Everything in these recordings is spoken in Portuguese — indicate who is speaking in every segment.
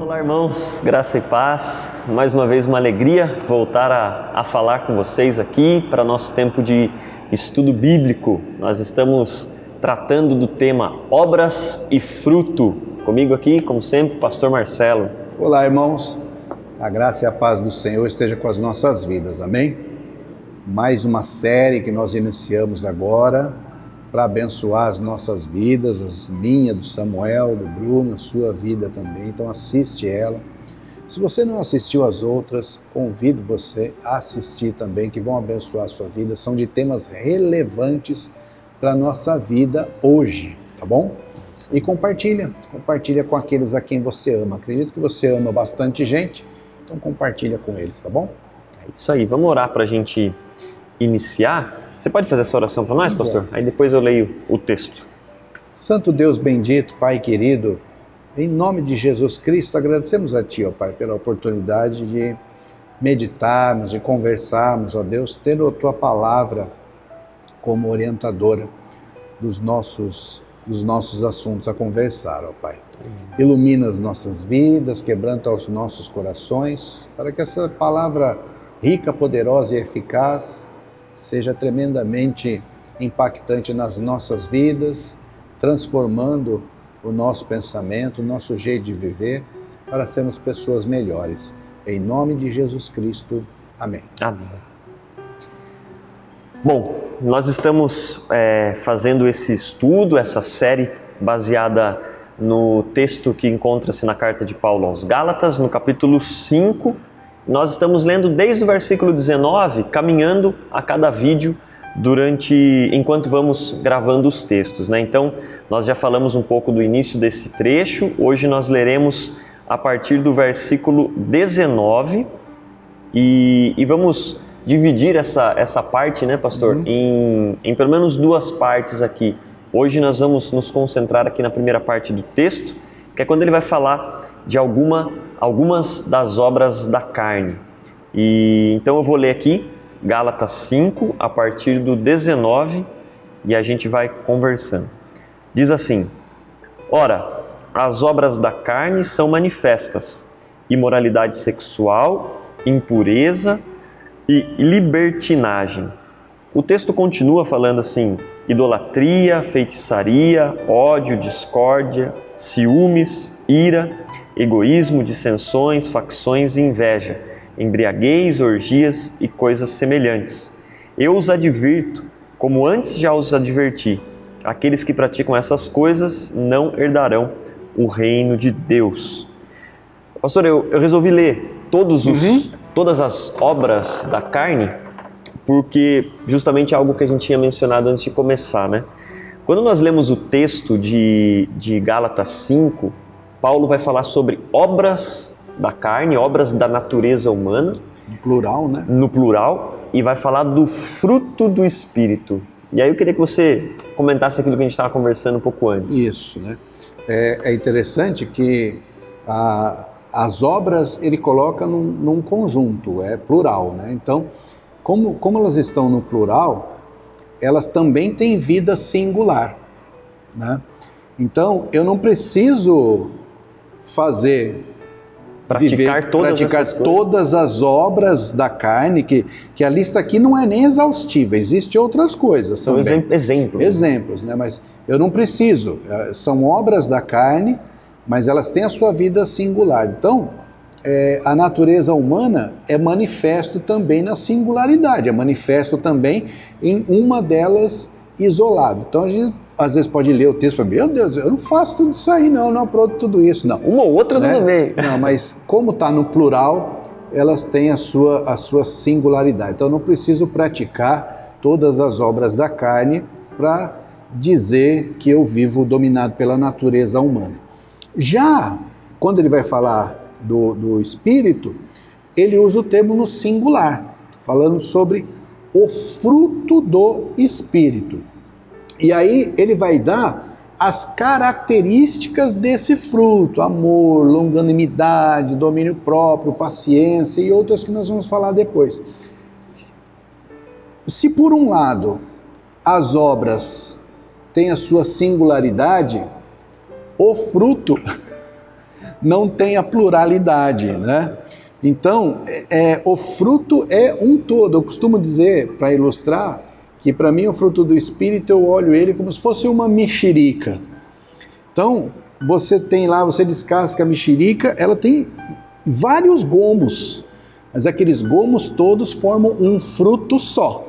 Speaker 1: Olá, irmãos, graça e paz. Mais uma vez uma alegria voltar a falar com vocês aqui para nosso tempo de estudo bíblico. Nós estamos tratando do tema obras e fruto. Comigo aqui, como sempre, pastor Marcelo.
Speaker 2: Olá, irmãos. A graça e a paz do Senhor esteja com as nossas vidas, amém? Mais uma série que nós iniciamos agora para abençoar as nossas vidas, as minhas, do Samuel, do Bruno, a sua vida também. Então assiste ela. Se você não assistiu as outras, convido você a assistir também, que vão abençoar a sua vida. São de temas relevantes para a nossa vida hoje, tá bom? E compartilha com aqueles a quem você ama. Acredito que você ama bastante gente, então compartilha com eles, tá bom?
Speaker 1: É isso aí, vamos orar para a gente iniciar. Você pode fazer essa oração para nós, pastor? Aí depois eu leio o texto.
Speaker 2: Santo Deus bendito, Pai querido, em nome de Jesus Cristo, agradecemos a Ti, ó Pai, pela oportunidade de meditarmos, de conversarmos, ó Deus, tendo a Tua palavra como orientadora dos nossos assuntos a conversar, ó Pai. Ilumina as nossas vidas, quebranta os nossos corações, para que essa palavra rica, poderosa e eficaz seja tremendamente impactante nas nossas vidas, transformando o nosso pensamento, o nosso jeito de viver, para sermos pessoas melhores. Em nome de Jesus Cristo. Amém.
Speaker 1: Amém. Bom, nós estamos fazendo esse estudo, essa série baseada no texto que encontra-se na carta de Paulo aos Gálatas, no capítulo 5. Nós estamos lendo desde o versículo 19, caminhando a cada vídeo enquanto vamos gravando os textos, né? Então, nós já falamos um pouco do início desse trecho. Hoje nós leremos a partir do versículo 19 e vamos dividir essa parte, né, pastor, em pelo menos duas partes aqui. Hoje nós vamos nos concentrar aqui na primeira parte do texto, que é quando ele vai falar de algumas das obras da carne. E então eu vou ler aqui Gálatas 5, a partir do 19, e a gente vai conversando. Diz assim: Ora, as obras da carne são manifestas: imoralidade sexual, impureza e libertinagem. O texto continua falando assim: idolatria, feitiçaria, ódio, discórdia, ciúmes, ira, egoísmo, dissensões, facções e inveja, embriaguez, orgias e coisas semelhantes. Eu os advirto, como antes já os adverti, aqueles que praticam essas coisas não herdarão o reino de Deus. Pastor, eu resolvi ler todas as obras da carne, porque justamente é algo que a gente tinha mencionado antes de começar, né? Quando nós lemos o texto de Gálatas 5, Paulo vai falar sobre obras da carne, obras da natureza humana.
Speaker 2: No plural, né?
Speaker 1: No plural, e vai falar do fruto do Espírito. E aí eu queria que você comentasse aquilo que a gente estava conversando um pouco antes.
Speaker 2: Isso, né? É interessante que as obras ele coloca num conjunto, é plural, né? Então, como elas estão no plural, elas também têm vida singular, né? Então, eu não preciso praticar todas as obras da carne, que a lista aqui não é nem exaustiva, existem outras coisas.
Speaker 1: São exemplos.
Speaker 2: Exemplos, né? Mas eu não preciso, são obras da carne, mas elas têm a sua vida singular. Então, a natureza humana é manifesto também na singularidade, é manifesto também em uma delas isolado. Então a gente às vezes pode ler o texto e falar: meu Deus, eu não faço tudo isso aí, não apronto tudo isso, não.
Speaker 1: Uma ou outra, né? Tudo bem.
Speaker 2: Não, mas como está no plural, elas têm a sua singularidade. Então eu não preciso praticar todas as obras da carne para dizer que eu vivo dominado pela natureza humana. Já quando ele vai falar do Espírito, ele usa o termo no singular, falando sobre o fruto do Espírito. E aí ele vai dar as características desse fruto: amor, longanimidade, domínio próprio, paciência e outras que nós vamos falar depois. Se por um lado as obras têm a sua singularidade, o fruto não tem a pluralidade, né? Então, o fruto é um todo. Eu costumo dizer, para ilustrar, que para mim o fruto do Espírito, eu olho ele como se fosse uma mexerica. Então, você tem lá, você descasca a mexerica, ela tem vários gomos, mas aqueles gomos todos formam um fruto só.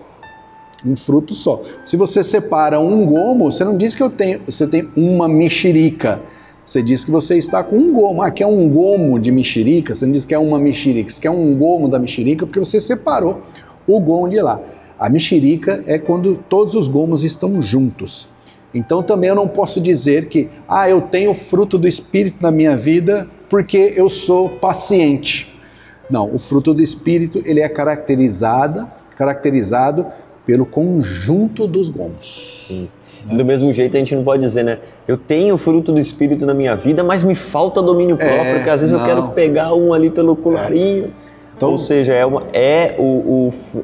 Speaker 2: Um fruto só. Se você separa um gomo, você não diz que você tem uma mexerica. Você diz que você está com um gomo. Ah, que é um gomo de mexerica. Você não diz que é uma mexerica. Você quer um gomo da mexerica porque você separou o gomo de lá. A mexerica é quando todos os gomos estão juntos. Então também eu não posso dizer que eu tenho fruto do Espírito na minha vida porque eu sou paciente. Não, o fruto do Espírito ele é caracterizado pelo conjunto dos gomos.
Speaker 1: Sim. Do mesmo jeito a gente não pode dizer, né? Eu tenho o fruto do Espírito na minha vida, mas me falta domínio próprio, porque às vezes eu quero pegar um ali pelo colarinho. Então, ou seja,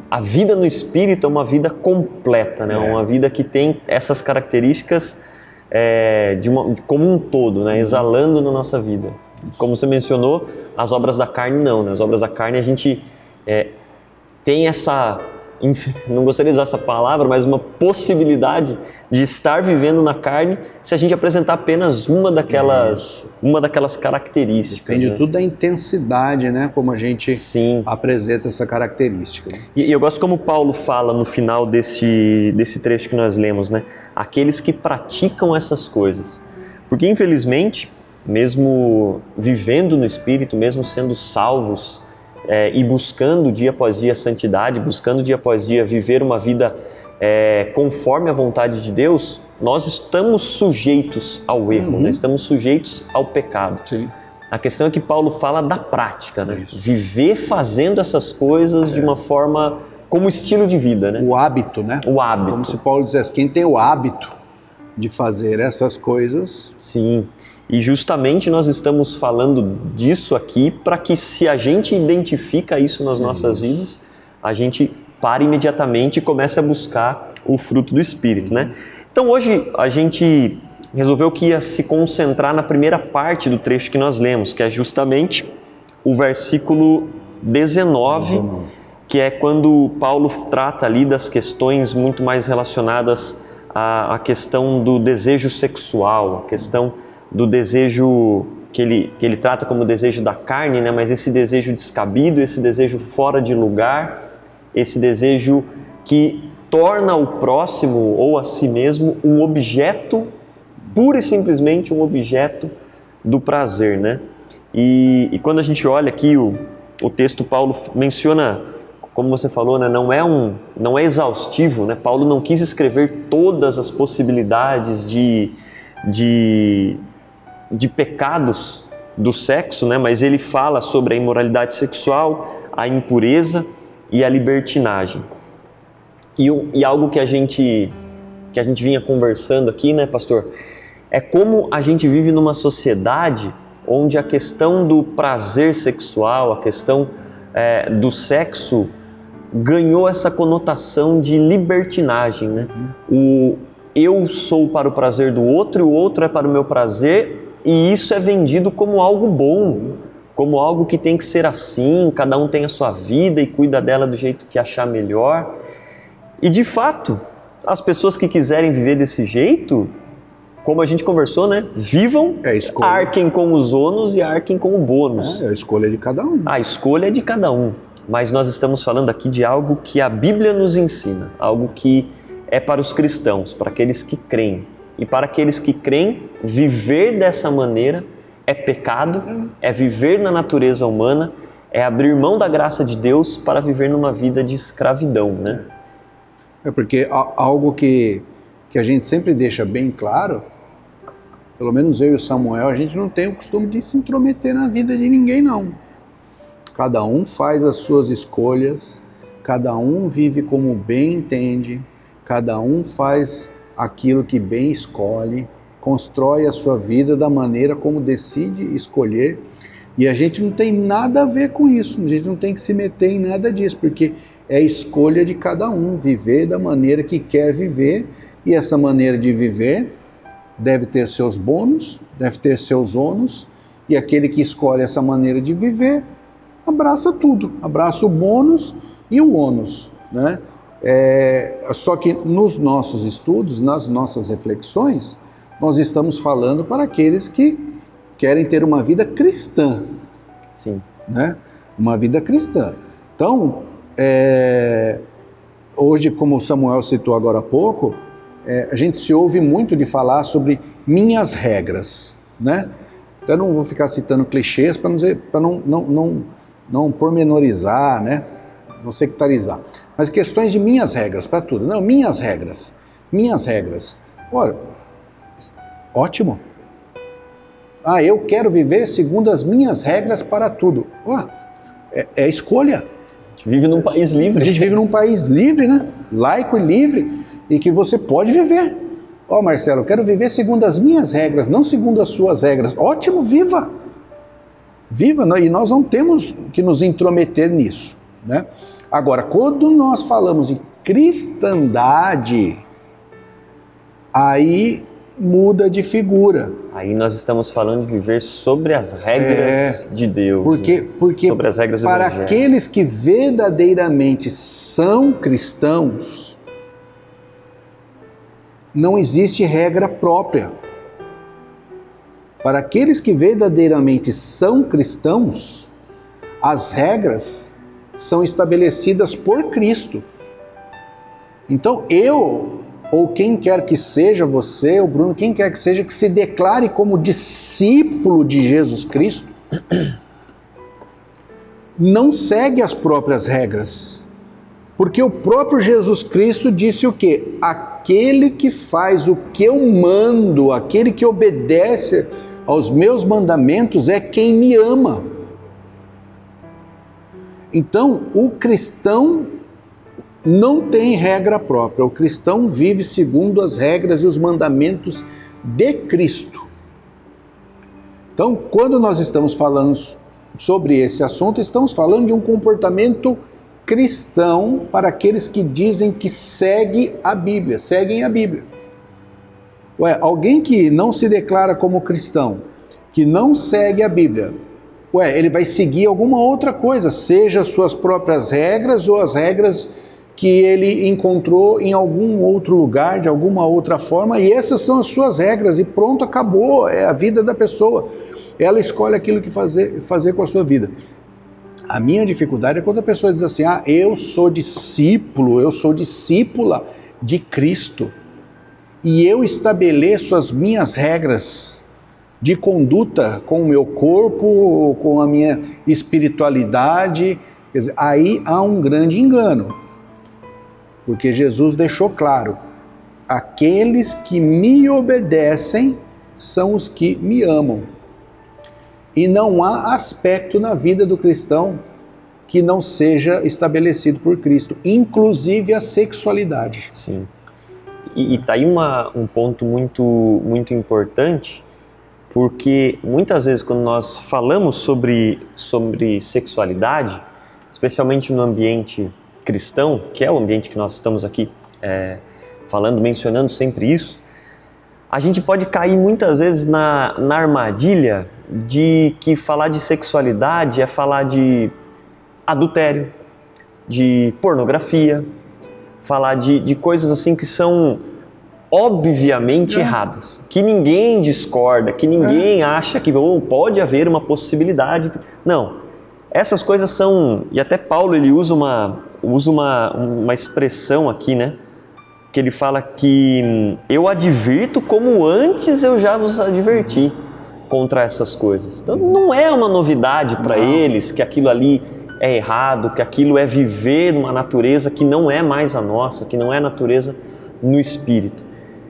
Speaker 1: a vida no Espírito é uma vida completa, né? Uma vida que tem essas características como um todo, né? Exalando na nossa vida. Como você mencionou, as obras da carne não, né? As obras da carne a gente tem essa... não gostaria de usar essa palavra, mas uma possibilidade de estar vivendo na carne se a gente apresentar apenas uma daquelas características.
Speaker 2: Depende tudo da intensidade, né? Como a gente apresenta essa característica.
Speaker 1: E eu gosto como Paulo fala no final desse trecho que nós lemos, né? Aqueles que praticam essas coisas. Porque infelizmente, mesmo vivendo no Espírito, mesmo sendo salvos, e buscando dia após dia a santidade, buscando dia após dia viver uma vida conforme a vontade de Deus, nós estamos sujeitos ao erro, né? Estamos sujeitos ao pecado.
Speaker 2: Sim.
Speaker 1: A questão é que Paulo fala da prática, né? Viver fazendo essas coisas de uma forma, como estilo de vida, né?
Speaker 2: O hábito, né?
Speaker 1: O hábito.
Speaker 2: Como se Paulo dissesse, quem tem o hábito de fazer essas coisas...
Speaker 1: Sim. E justamente nós estamos falando disso aqui para que, se a gente identifica isso nas nossas vidas, a gente pare imediatamente e comece a buscar o fruto do Espírito, né? Então hoje a gente resolveu que ia se concentrar na primeira parte do trecho que nós lemos, que é justamente o versículo 19, que é quando Paulo trata ali das questões muito mais relacionadas à questão do desejo sexual, a questão do desejo que ele trata como desejo da carne, né? Mas esse desejo descabido, esse desejo fora de lugar, esse desejo que torna o próximo ou a si mesmo um objeto, pura e simplesmente um objeto do prazer, né? E quando a gente olha aqui o texto, Paulo menciona, como você falou, né? Não é exaustivo, né? Paulo não quis escrever todas as possibilidades de pecados do sexo, né? Mas ele fala sobre a imoralidade sexual, a impureza e a libertinagem. E algo que a gente vinha conversando aqui, né, pastor, é como a gente vive numa sociedade onde a questão do prazer sexual, a questão do sexo ganhou essa conotação de libertinagem, né? Eu sou para o prazer do outro e o outro é para o meu prazer, e isso é vendido como algo bom, como algo que tem que ser assim, cada um tem a sua vida e cuida dela do jeito que achar melhor. E de fato, as pessoas que quiserem viver desse jeito, como a gente conversou, né? Vivam, arquem com os ônus e arquem com o bônus.
Speaker 2: É a escolha de cada um.
Speaker 1: A escolha é de cada um, mas nós estamos falando aqui de algo que a Bíblia nos ensina, algo que é para os cristãos, para aqueles que creem. E para aqueles que creem, viver dessa maneira é pecado, é viver na natureza humana, é abrir mão da graça de Deus para viver numa vida de escravidão, né?
Speaker 2: É porque algo que a gente sempre deixa bem claro, pelo menos eu e o Samuel, a gente não tem o costume de se intrometer na vida de ninguém, não. Cada um faz as suas escolhas, cada um vive como bem entende, cada um faz aquilo que bem escolhe, constrói a sua vida da maneira como decide escolher, e a gente não tem nada a ver com isso, a gente não tem que se meter em nada disso, porque é a escolha de cada um, viver da maneira que quer viver, e essa maneira de viver deve ter seus bônus, deve ter seus ônus, E aquele que escolhe essa maneira de viver, abraça tudo, abraça o bônus e o ônus, né? Só que nos nossos estudos, nas nossas reflexões, nós estamos falando para aqueles que querem ter uma vida cristã.
Speaker 1: Sim.
Speaker 2: Né? Uma vida cristã. Então, hoje, como o Samuel citou agora há pouco, a gente se ouve muito de falar sobre minhas regras, né? Então, eu não vou ficar citando clichês para não pormenorizar, né? Não sectarizar. Mas questões de minhas regras para tudo. Não, minhas regras. Minhas regras. Ora, ótimo. Eu quero viver segundo as minhas regras para tudo. É escolha.
Speaker 1: A gente vive num país livre.
Speaker 2: A gente vive num país livre, né? Laico e livre, e que você pode viver. Marcelo, eu quero viver segundo as minhas regras, não segundo as suas regras. Ótimo, viva! Viva, e nós não temos que nos intrometer nisso, né? Agora, quando nós falamos de cristandade, aí muda de figura.
Speaker 1: Aí nós estamos falando de viver sobre as regras de Deus.
Speaker 2: Porque
Speaker 1: sobre as regras do
Speaker 2: para
Speaker 1: Evangelho.
Speaker 2: aqueles que verdadeiramente são cristãos, não existe regra própria. Para aqueles que verdadeiramente são cristãos, as regras são estabelecidas por Cristo. Então ou quem quer que seja, você, o Bruno, quem quer que seja, que se declare como discípulo de Jesus Cristo, não segue as próprias regras. Porque o próprio Jesus Cristo disse o quê? Aquele que faz o que eu mando, aquele que obedece aos meus mandamentos é quem me ama. Então, o cristão não tem regra própria. O cristão vive segundo as regras e os mandamentos de Cristo. Então, quando nós estamos falando sobre esse assunto, estamos falando de um comportamento cristão para aqueles que dizem que seguem a Bíblia. Alguém que não se declara como cristão, que não segue a Bíblia, ele vai seguir alguma outra coisa, seja as suas próprias regras ou as regras que ele encontrou em algum outro lugar, de alguma outra forma, e essas são as suas regras, e pronto, acabou, é a vida da pessoa. Ela escolhe aquilo que fazer com a sua vida. A minha dificuldade é quando a pessoa diz assim, eu sou discípulo, eu sou discípula de Cristo, e eu estabeleço as minhas regras de conduta com o meu corpo, com a minha espiritualidade. Quer dizer, aí há um grande engano. Porque Jesus deixou claro, aqueles que me obedecem são os que me amam. E não há aspecto na vida do cristão que não seja estabelecido por Cristo, inclusive a sexualidade.
Speaker 1: Sim. E tá aí um ponto muito importante, porque muitas vezes quando nós falamos sobre sexualidade, especialmente no ambiente cristão, que é o ambiente que nós estamos aqui mencionando sempre isso, a gente pode cair muitas vezes na armadilha de que falar de sexualidade é falar de adultério, de pornografia, falar de coisas assim que são obviamente erradas, que ninguém discorda, que ninguém acha que pode haver uma possibilidade. Não. Essas coisas são, e até Paulo ele usa uma expressão aqui, né? Que ele fala que eu advirto como antes eu já vos adverti contra essas coisas. Então não é uma novidade para eles que aquilo ali é errado, que aquilo é viver numa natureza que não é mais a nossa, que não é a natureza no espírito.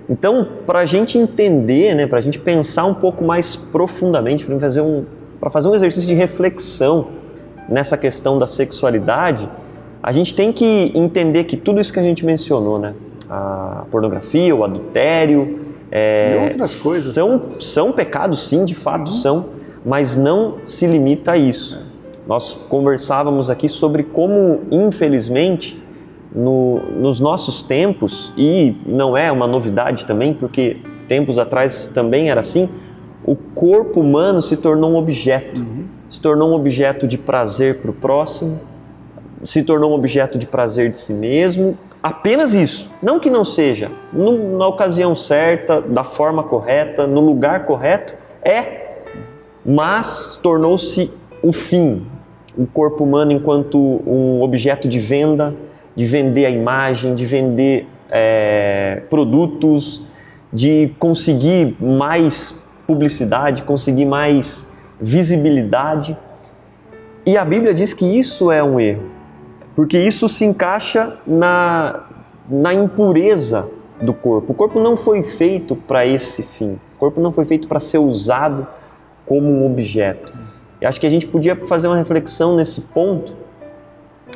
Speaker 1: Então, para a gente entender, né, para a gente pensar um pouco mais profundamente, para fazer um exercício de reflexão nessa questão da sexualidade, a gente tem que entender que tudo isso que a gente mencionou, né? A pornografia, o adultério,
Speaker 2: e outras coisas
Speaker 1: são pecados, sim, de fato são, mas não se limita a isso. Nós conversávamos aqui sobre como, infelizmente, nos nossos tempos, e não é uma novidade também, porque tempos atrás também era assim, o corpo humano se tornou um objeto. Se tornou um objeto de prazer para o próximo, se tornou um objeto de prazer de si mesmo. Apenas isso. Não que não seja. Na ocasião certa, da forma correta, no lugar correto, mas tornou-se o fim. O corpo humano enquanto um objeto de venda, de vender a imagem, de vender produtos, de conseguir mais publicidade, conseguir mais visibilidade. E a Bíblia diz que isso é um erro, porque isso se encaixa na impureza do corpo. O corpo não foi feito para esse fim. O corpo não foi feito para ser usado como um objeto. E acho que a gente podia fazer uma reflexão nesse ponto,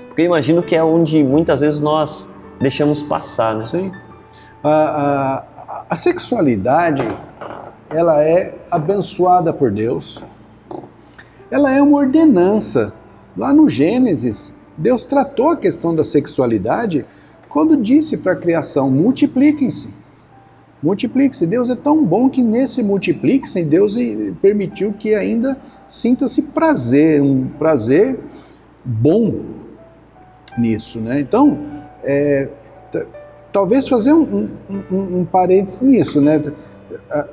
Speaker 1: porque eu imagino que é onde muitas vezes nós deixamos passar, né?
Speaker 2: Sim. A sexualidade, ela é abençoada por Deus. Ela é uma ordenança. Lá no Gênesis, Deus tratou a questão da sexualidade quando disse para a criação: multipliquem-se. Multiplique-se. Deus é tão bom que nesse multiplique-se, Deus permitiu que ainda sinta-se prazer, um prazer bom nisso, né? Então, talvez fazer um parênteses nisso, né?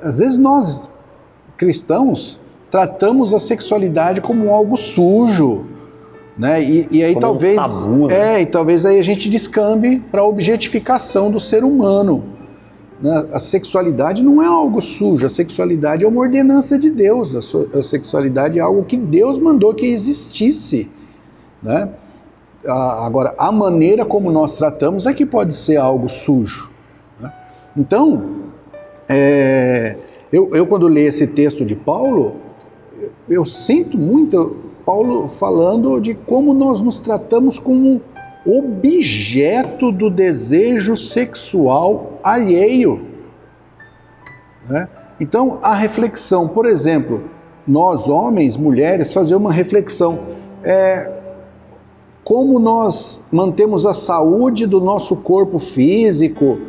Speaker 2: Às vezes nós, cristãos, tratamos a sexualidade como algo sujo, né? E aí como talvez um tabu, né? E talvez aí a gente descambe para a objetificação do ser humano, né? A sexualidade não é algo sujo, a sexualidade é uma ordenança de Deus, a sexualidade é algo que Deus mandou que existisse, né? Agora, a maneira como nós tratamos é que pode ser algo sujo, né? Então, eu quando leio esse texto de Paulo, eu sinto muito Paulo falando de como nós nos tratamos como objeto do desejo sexual alheio, né? Então, a reflexão, por exemplo, nós homens, mulheres, fazer uma reflexão, como nós mantemos a saúde do nosso corpo físico,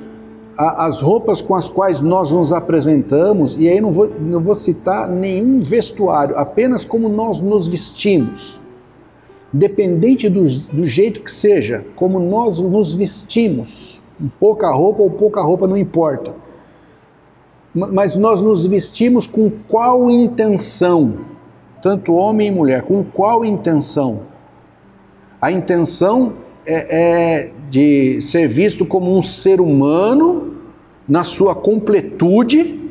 Speaker 2: as roupas com as quais nós nos apresentamos, e aí não vou citar nenhum vestuário, apenas como nós nos vestimos. Dependente do jeito que seja, como nós nos vestimos, pouca roupa ou pouca roupa não importa, mas nós nos vestimos com qual intenção? Tanto homem e mulher, com qual intenção? A intenção é de ser visto como um ser humano na sua completude,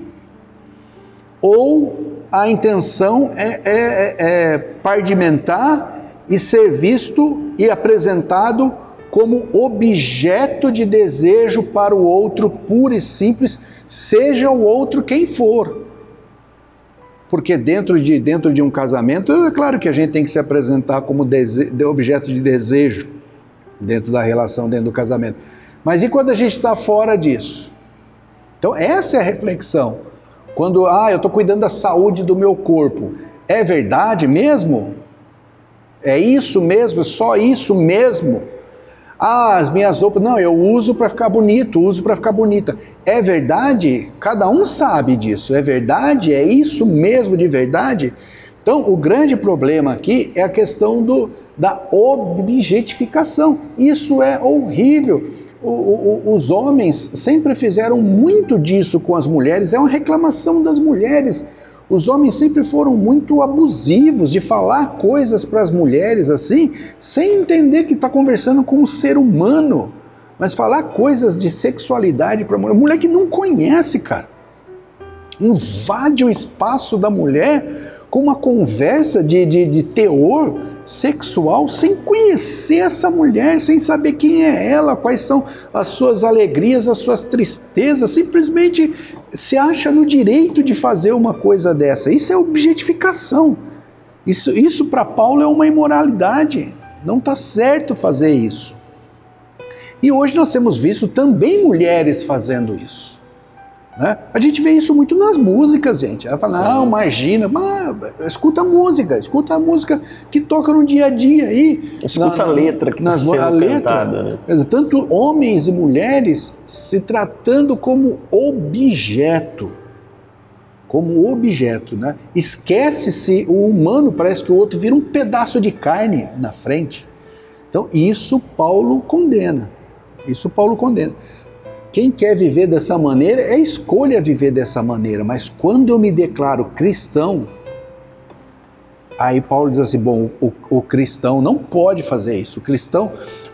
Speaker 2: ou a intenção é pardimentar e ser visto e apresentado como objeto de desejo para o outro, puro e simples, seja o outro quem for. Porque dentro de um casamento, é claro que a gente tem que se apresentar como objeto de desejo, dentro da relação, dentro do casamento. Mas e quando a gente está fora disso? Então essa é a reflexão. Quando, eu estou cuidando da saúde do meu corpo, é verdade mesmo? É isso mesmo? É só isso mesmo? As minhas roupas, não, eu uso para ficar bonito, uso para ficar bonita. É verdade? Cada um sabe disso. É verdade? É isso mesmo de verdade? Então, o grande problema aqui é a questão da objetificação. Isso é horrível. Os homens sempre fizeram muito disso com as mulheres, é uma reclamação das mulheres. Os homens sempre foram muito abusivos de falar coisas para as mulheres assim, sem entender que está conversando com um ser humano. Mas falar coisas de sexualidade para a mulher que não conhece, cara. Invade o espaço da mulher com uma conversa de teor sexual, sem conhecer essa mulher, sem saber quem é ela, quais são as suas alegrias, as suas tristezas, simplesmente se acha no direito de fazer uma coisa dessa. Isso é objetificação. Isso para Paulo é uma imoralidade. Não está certo fazer isso. E hoje nós temos visto também mulheres fazendo isso, né? A gente vê isso muito nas músicas, gente. Ela fala, não, imagina, escuta a música que toca no dia a dia aí.
Speaker 1: Escuta a letra que está sendo cantada, né?
Speaker 2: Tanto homens e mulheres se tratando como objeto. como objeto, né? Esquece-se o humano, parece que o outro vira um pedaço de carne na frente. Então, isso Paulo condena. Isso Paulo condena. Quem quer viver dessa maneira, é escolha viver dessa maneira, mas quando eu me declaro cristão, aí Paulo diz assim, bom, o cristão não pode fazer isso.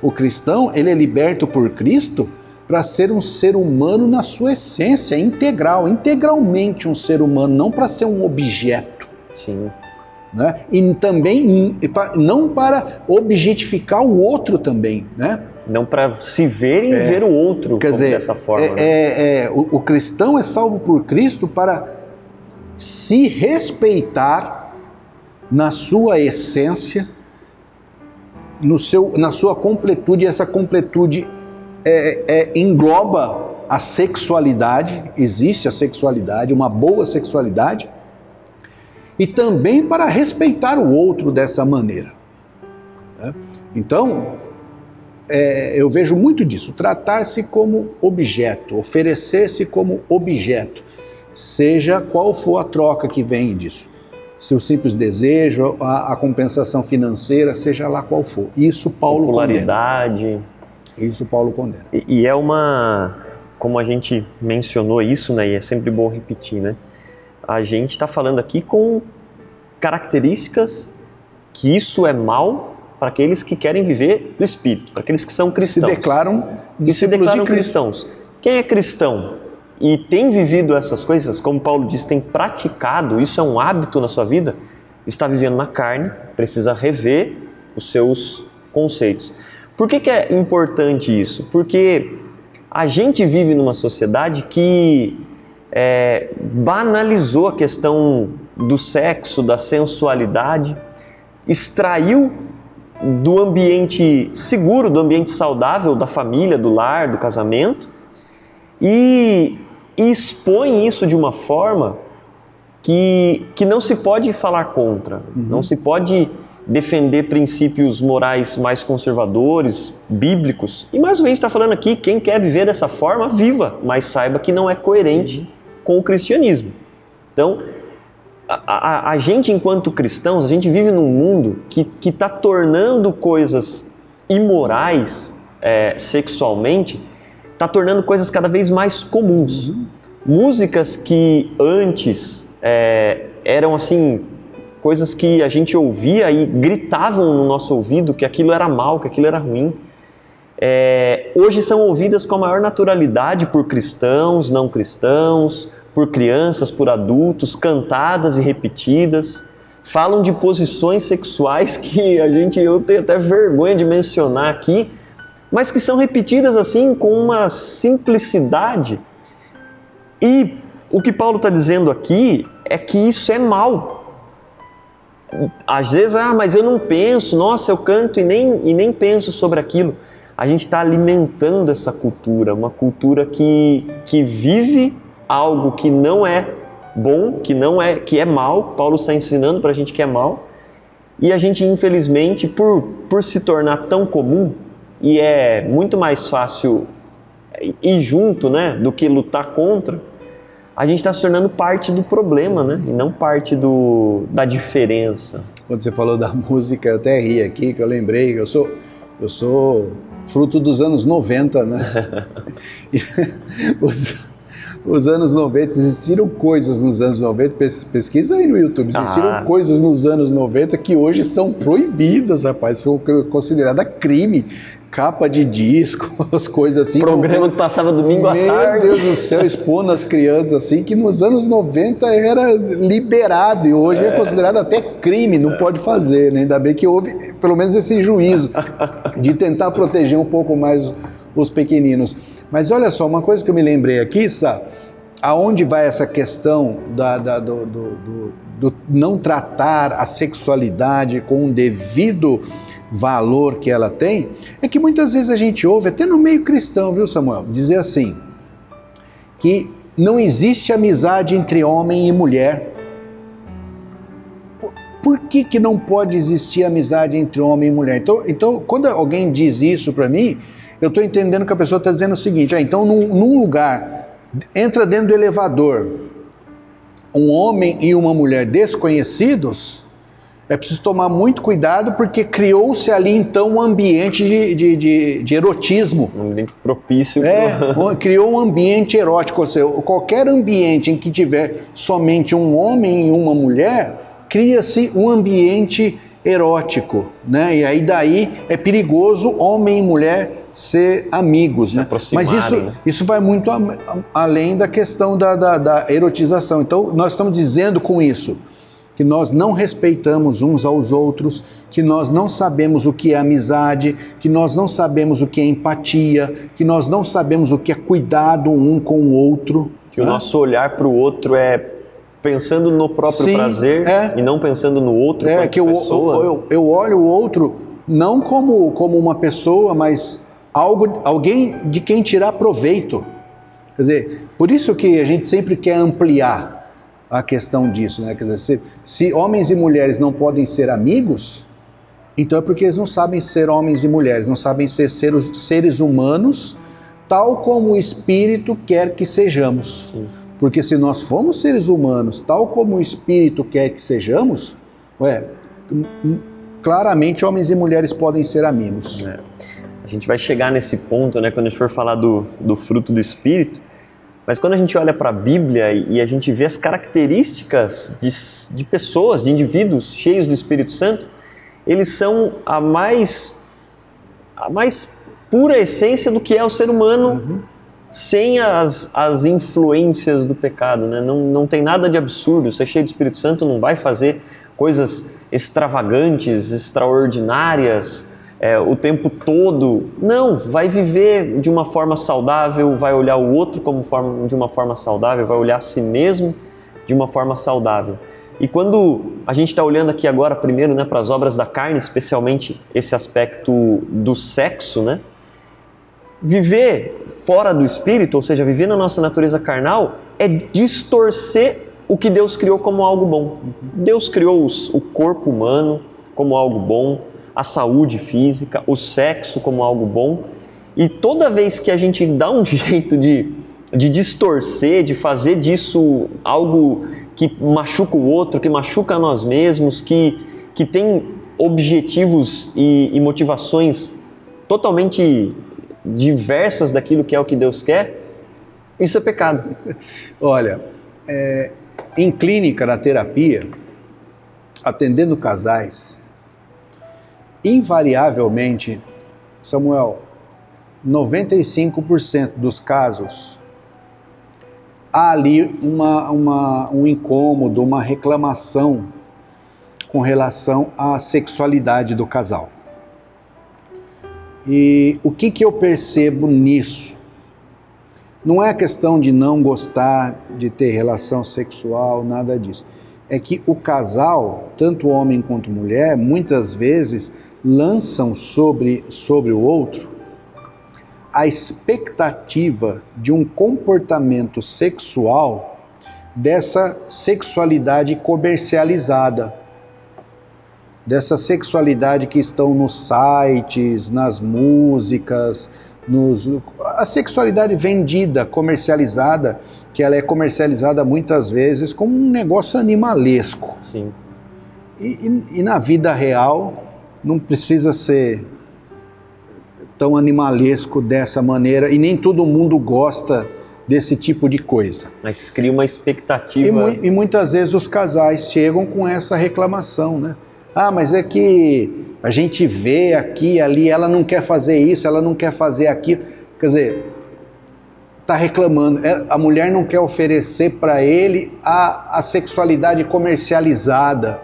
Speaker 2: O cristão, ele é liberto por Cristo para ser um ser humano na sua essência, integral, integralmente um ser humano, não para ser um objeto.
Speaker 1: Sim.
Speaker 2: Né? E também não para objetificar o outro também, né?
Speaker 1: Não para se ver e ver o outro dessa forma.
Speaker 2: O cristão é salvo por Cristo para se respeitar na sua essência, na sua completude. Essa completude engloba a sexualidade, existe a sexualidade, uma boa sexualidade, e também para respeitar o outro dessa maneira. Né? Então, eu vejo muito disso, tratar-se como objeto, oferecer-se como objeto, seja qual for a troca que vem disso. Se o simples desejo, a compensação financeira, seja lá qual for. Isso Paulo
Speaker 1: popularidade.
Speaker 2: Condena. Isso Paulo condena.
Speaker 1: E é como a gente mencionou isso, né, e é sempre bom repetir, né? A gente está falando aqui com características que isso é mal para aqueles que querem viver do Espírito, para aqueles que são cristãos.
Speaker 2: Se declaram
Speaker 1: cristãos. Quem é cristão e tem vivido essas coisas, como Paulo diz, tem praticado, isso é um hábito na sua vida, está vivendo na carne, precisa rever os seus conceitos. Por que é importante isso? Porque a gente vive numa sociedade que banalizou a questão do sexo, da sensualidade, extraiu do ambiente seguro, do ambiente saudável, da família, do lar, do casamento, e expõe isso de uma forma que não se pode falar contra, não se pode defender princípios morais mais conservadores, bíblicos. E mais uma vez a gente está falando aqui, quem quer viver dessa forma, viva, mas saiba que não é coerente com o cristianismo. Então, a gente, enquanto cristãos, a gente vive num mundo que está tornando coisas imorais sexualmente, está tornando coisas cada vez mais comuns. Músicas que antes eram assim, coisas que a gente ouvia e gritavam no nosso ouvido que aquilo era mal, que aquilo era ruim. Hoje são ouvidas com a maior naturalidade por cristãos, não cristãos, por crianças, por adultos, cantadas e repetidas. Falam de posições sexuais que eu tenho até vergonha de mencionar aqui, mas que são repetidas assim com uma simplicidade. E o que Paulo está dizendo aqui é que isso é mal. Às vezes, mas eu não penso, nossa, eu canto e nem penso sobre aquilo. A gente está alimentando essa cultura, uma cultura que vive algo que não é bom, que é mal. Paulo está ensinando para a gente que é mal. E a gente, infelizmente, por se tornar tão comum, e é muito mais fácil ir junto, né, do que lutar contra, a gente está se tornando parte do problema, né, e não parte da diferença.
Speaker 2: Quando você falou da música, eu até ri aqui, que eu lembrei, eu sou fruto dos anos 90, né? Os anos 90, existiram coisas nos anos 90, pesquisa aí no YouTube, existiram coisas nos anos 90 que hoje são proibidas, rapaz, são consideradas crime, capa de disco, as coisas assim.
Speaker 1: Programa que passava domingo à tarde.
Speaker 2: Meu Deus do céu, expondo as crianças assim, que nos anos 90 era liberado e hoje é considerado até crime, não pode fazer, né? Ainda bem que houve pelo menos esse juízo de tentar proteger um pouco mais os pequeninos. Mas olha só, uma coisa que eu me lembrei aqui, aonde vai essa questão do não tratar a sexualidade com o devido valor que ela tem, é que muitas vezes a gente ouve, até no meio cristão, viu, Samuel, dizer assim, que não existe amizade entre homem e mulher. Por que não pode existir amizade entre homem e mulher? Então quando alguém diz isso para mim, eu estou entendendo que a pessoa está dizendo o seguinte, então num lugar, entra dentro do elevador, um homem e uma mulher desconhecidos, é preciso tomar muito cuidado, porque criou-se ali então um ambiente de erotismo.
Speaker 1: Um ambiente propício.
Speaker 2: Criou um ambiente erótico, ou seja, qualquer ambiente em que tiver somente um homem e uma mulher, cria-se um ambiente erótico, né? E aí daí é perigoso homem e mulher ser amigos, né? Mas isso vai muito além da questão da erotização. Então nós estamos dizendo com isso que nós não respeitamos uns aos outros, que nós não sabemos o que é amizade, que nós não sabemos o que é empatia, que nós não sabemos o que é cuidado um com o outro.
Speaker 1: Que o nosso olhar para o outro é pensando no próprio prazer e não pensando no outro como pessoa.
Speaker 2: Eu olho o outro não como uma pessoa, mas alguém de quem tirar proveito. Quer dizer, por isso que a gente sempre quer ampliar a questão disso, né? Quer dizer, se homens e mulheres não podem ser amigos, então é porque eles não sabem ser homens e mulheres, não sabem ser seres humanos, tal como o Espírito quer que sejamos.
Speaker 1: Sim.
Speaker 2: Porque se nós formos seres humanos, tal como o Espírito quer que sejamos, claramente homens e mulheres podem ser amigos.
Speaker 1: A gente vai chegar nesse ponto, né, quando a gente for falar do fruto do Espírito. Mas quando a gente olha para a Bíblia e a gente vê as características de pessoas, de indivíduos cheios do Espírito Santo, eles são a mais pura essência do que é o ser humano, sem as influências do pecado, né? Não tem nada de absurdo. Ser cheio do Espírito Santo não vai fazer coisas extravagantes, extraordinárias, o tempo todo. Não, vai viver de uma forma saudável, vai olhar o outro de uma forma saudável, vai olhar a si mesmo de uma forma saudável. E quando a gente está olhando aqui agora primeiro, né, para as obras da carne, especialmente esse aspecto do sexo, né? Viver fora do Espírito, ou seja, viver na nossa natureza carnal, é distorcer o que Deus criou como algo bom. Deus criou o corpo humano como algo bom, a saúde física, o sexo como algo bom, e toda vez que a gente dá um jeito de distorcer, de fazer disso algo que machuca o outro, que machuca nós mesmos, que tem objetivos e motivações totalmente diversas daquilo que é o que Deus quer, isso é pecado.
Speaker 2: Olha, em clínica, na terapia, atendendo casais, invariavelmente, Samuel, 95% dos casos, há ali um incômodo, uma reclamação com relação à sexualidade do casal. E o que eu percebo nisso? Não é a questão de não gostar de ter relação sexual, nada disso. É que o casal, tanto homem quanto mulher, muitas vezes lançam sobre o outro a expectativa de um comportamento sexual dessa sexualidade comercializada, dessa sexualidade que estão nos sites, nas músicas, a sexualidade vendida, comercializada, que ela é comercializada muitas vezes como um negócio animalesco.
Speaker 1: Sim.
Speaker 2: E na vida real não precisa ser tão animalesco dessa maneira, e nem todo mundo gosta desse tipo de coisa.
Speaker 1: Mas cria uma expectativa.
Speaker 2: E muitas vezes os casais chegam com essa reclamação, né? Ah, mas é que a gente vê aqui, ali, ela não quer fazer isso, ela não quer fazer aquilo. Quer dizer, está reclamando. A mulher não quer oferecer para ele a sexualidade comercializada.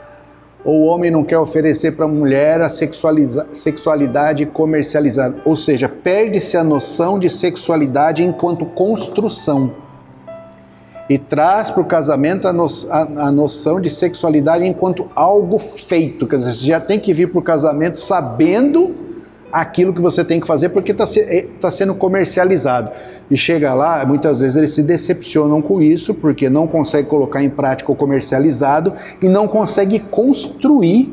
Speaker 2: Ou o homem não quer oferecer para a mulher a sexualidade comercializada. Ou seja, perde-se a noção de sexualidade enquanto construção. E traz para o casamento a noção de sexualidade enquanto algo feito. Quer dizer, você já tem que vir para o casamento sabendo aquilo que você tem que fazer, porque está sendo comercializado. E chega lá, muitas vezes eles se decepcionam com isso, porque não consegue colocar em prática o comercializado e não consegue construir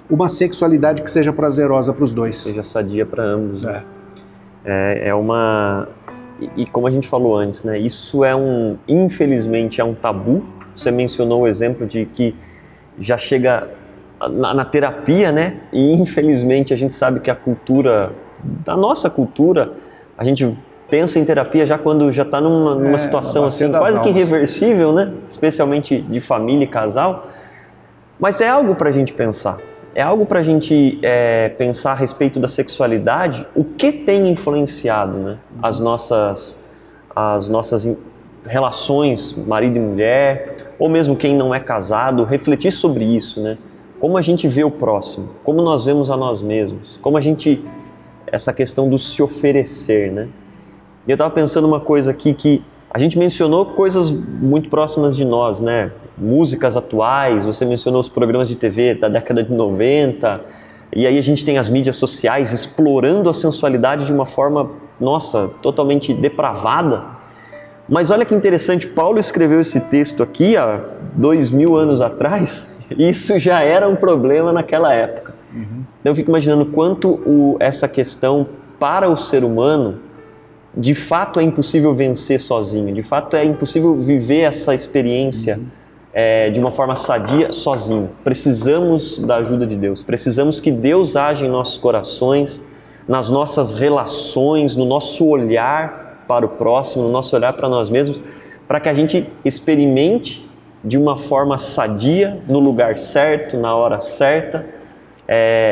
Speaker 2: uma sexualidade que seja prazerosa para os dois.
Speaker 1: Seja sadia para ambos. É uma... E como a gente falou antes, né, isso infelizmente é um tabu Você mencionou o exemplo de que já chega na terapia, né? E infelizmente a gente sabe que a nossa cultura, a gente pensa em terapia já quando já está numa situação assim quase que irreversível, né? Especialmente de família e casal. Mas é algo para a gente pensar. É algo para a gente pensar a respeito da sexualidade, o que tem influenciado, né, as nossas relações marido e mulher, ou mesmo quem não é casado, refletir sobre isso, né? Como a gente vê o próximo, como nós vemos a nós mesmos, como essa questão do se oferecer, né? E eu estava pensando uma coisa aqui que a gente mencionou coisas muito próximas de nós, né? Músicas atuais, você mencionou os programas de TV da década de 90, e aí a gente tem as mídias sociais explorando a sensualidade de uma forma, nossa, totalmente depravada. Mas olha que interessante, Paulo escreveu esse texto aqui há 2000 anos atrás, e isso já era um problema naquela época. Então eu fico imaginando quanto essa questão para o ser humano, de fato é impossível vencer sozinho, de fato é impossível viver essa experiência de uma forma sadia sozinho. Precisamos da ajuda de Deus, precisamos que Deus age em nossos corações, nas nossas relações, no nosso olhar para o próximo, no nosso olhar para nós mesmos, para que a gente experimente de uma forma sadia, no lugar certo, na hora certa,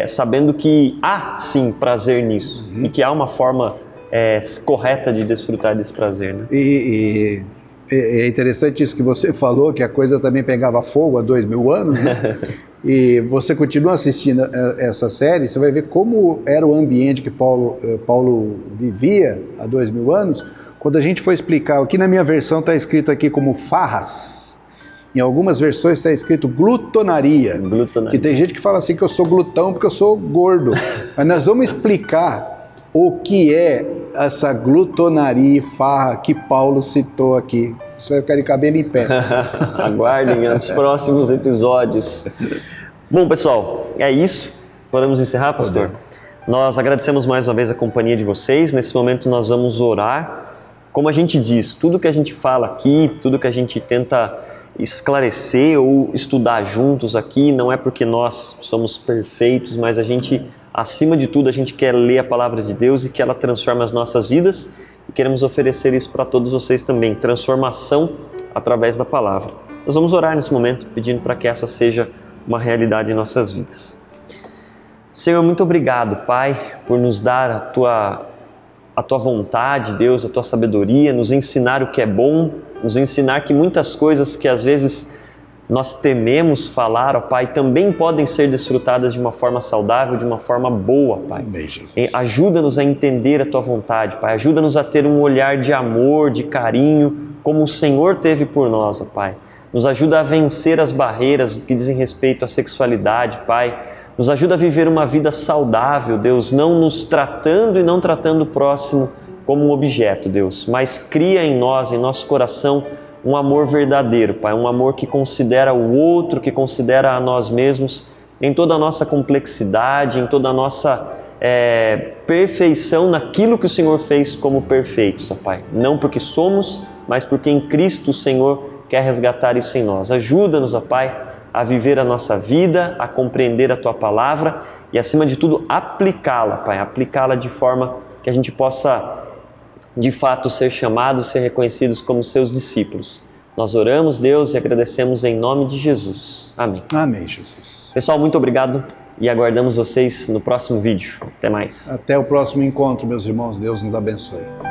Speaker 1: sabendo que há sim prazer nisso e que há uma forma correta de desfrutar desse prazer, né?
Speaker 2: E é interessante isso que você falou, que a coisa também pegava fogo há 2000 anos, né? E você continua assistindo essa série, você vai ver como era o ambiente que Paulo vivia há 2000 anos. Quando a gente for explicar, aqui na minha versão está escrito aqui como farras, em algumas versões está escrito glutonaria, que tem gente que fala assim que eu sou glutão porque eu sou gordo, mas nós vamos explicar o que é essa glutonaria e farra que Paulo citou aqui. Você vai ficar de cabelo em pé.
Speaker 1: Aguardem os próximos episódios. Bom, pessoal, é isso. Podemos encerrar, pastor? Nós agradecemos mais uma vez a companhia de vocês. Nesse momento nós vamos orar. Como a gente diz, tudo que a gente fala aqui, tudo que a gente tenta esclarecer ou estudar juntos aqui, não é porque nós somos perfeitos, mas acima de tudo, a gente quer ler a palavra de Deus e que ela transforme as nossas vidas, e queremos oferecer isso para todos vocês também, transformação através da palavra. Nós vamos orar nesse momento, pedindo para que essa seja uma realidade em nossas vidas. Senhor, muito obrigado, Pai, por nos dar a Tua vontade, Deus, a Tua sabedoria, nos ensinar o que é bom, nos ensinar que muitas coisas que às vezes nós tememos falar, ó Pai, também podem ser desfrutadas de uma forma saudável, de uma forma boa, Pai. Ajuda-nos a entender a Tua vontade, Pai. Ajuda-nos a ter um olhar de amor, de carinho, como o Senhor teve por nós, ó Pai. Nos ajuda a vencer as barreiras que dizem respeito à sexualidade, Pai. Nos ajuda a viver uma vida saudável, Deus, não nos tratando e não tratando o próximo como um objeto, Deus, mas cria em nós, em nosso coração, um amor verdadeiro, Pai, um amor que considera o outro, que considera a nós mesmos, em toda a nossa complexidade, em toda a nossa perfeição naquilo que o Senhor fez como perfeitos, ó Pai. Não porque somos, mas porque em Cristo o Senhor quer resgatar isso em nós. Ajuda-nos, ó Pai, a viver a nossa vida, a compreender a Tua palavra e, acima de tudo, aplicá-la, Pai, aplicá-la de forma que a gente possa de fato ser chamados, ser reconhecidos como Seus discípulos. Nós oramos, Deus, e agradecemos em nome de Jesus. Amém.
Speaker 2: Amém, Jesus.
Speaker 1: Pessoal, muito obrigado e aguardamos vocês no próximo vídeo. Até mais.
Speaker 2: Até o próximo encontro, meus irmãos. Deus nos abençoe.